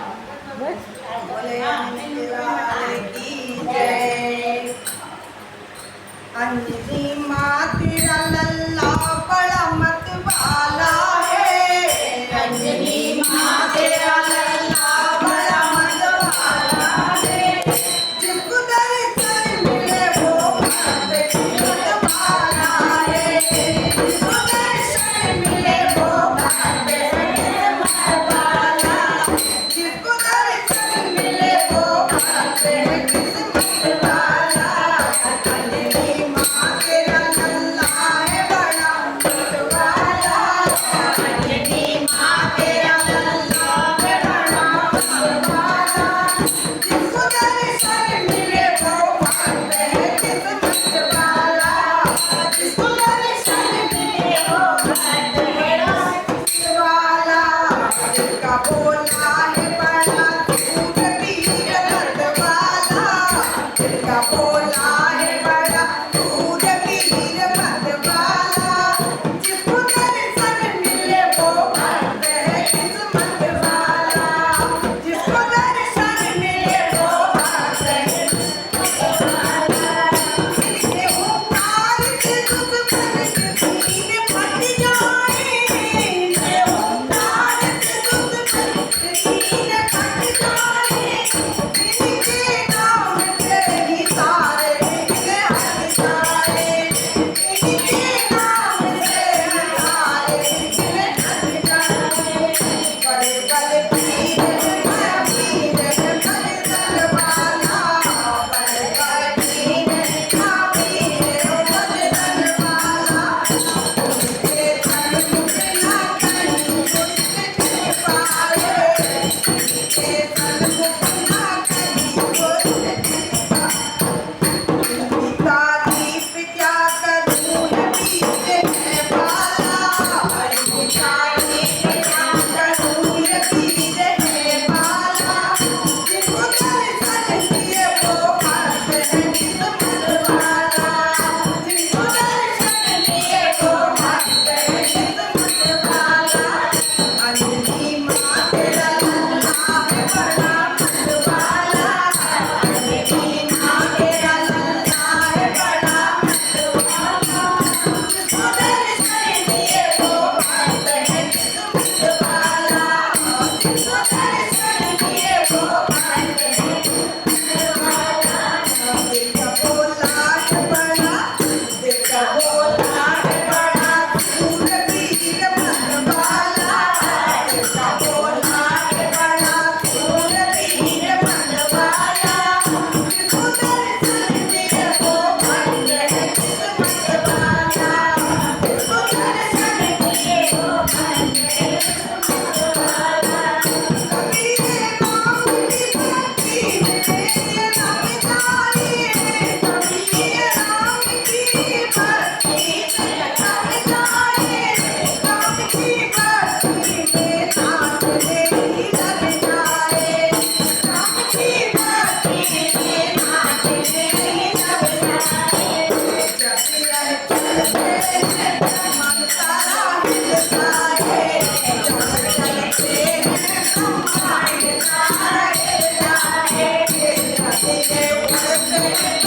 बोले आनंद लाल की जय। अंजनी माँ तेरा लल्ला बड़ा मत वाला है। अंजनी माँ तेरा लल्ला बड़ा मत वाला है। जिसको दर्शन मिले वो मत वाला है। जिसको दर्शन मिले वो मत वाला। जिसको दर्शन मिले वो किस्मत वाला। अंजनी माँ तेरा लल्ला है बड़ा मत वाला। अंजनी माँ तेरा लल्ला है बड़ा मत वाला। जिसको दर्शन मिले वो किस्मत वाला। जिसको दर्शन मिले वो किस्मत वाला। जिसका बोला है बड़ा दूध पीर मत वाला। जिसका बोला है बड़ा दूध पीर मत वाला। जिसको दर्शन मिले वो किस्मत वाला। जिसको दर्शन मिले वो ओंकार के दुश्मन के फट जाए। ओंकार के दुश्मन के फट जाए। इनके नाम से ही सारे हट जाए। इनके नाम से ही सारे हट जाए। बड़े बड़े पीर भजन वाला। बड़े बड़े पीर भजन वाला। उनके धन मुख ना कहीं कुछ पाए। उनके धन मुख ना कहीं कुछ तारीफ क्या करूं नबी से है वाला। बड़ी तारीफ क्या करूं नबी से है वाला। जिसको दर्शन दिए वो किस्मत वाला। जिसको दर्शन दिए वो किस्मत वाला। अंजनी माँ तेरा लल्ला है बड़ा मत वाला। अंजनी माँ तेरा लल्ला है बड़ा मत वाला। जिसको दर्शन दिए वो किस्मत वाला। जिसको दर्शन दिए वो किस्मत वाला। जिसका बोला है बड़ा। जिसका बोला है बड़ा दूध पीर मत वाला। जिसका बोला है बड़ा दूध पीर मत वाला। जिसको दर्शन दिए वो किस्मत वाला। जिसको दर्शन दिए वो किस्मत वाला। कबीरे राम की भक्ति में रम जाए। कबीरे राम की भक्ति में रम जाए। राम की भक्ति में नाच ले लग जाए। राम की भक्ति में नाच ले लग जाए। जब रहते हैं मन सारा हिल जाए। जब चलते हैं ब्रह्मांड सारा हिल जाए। धीरे उड़ते हैं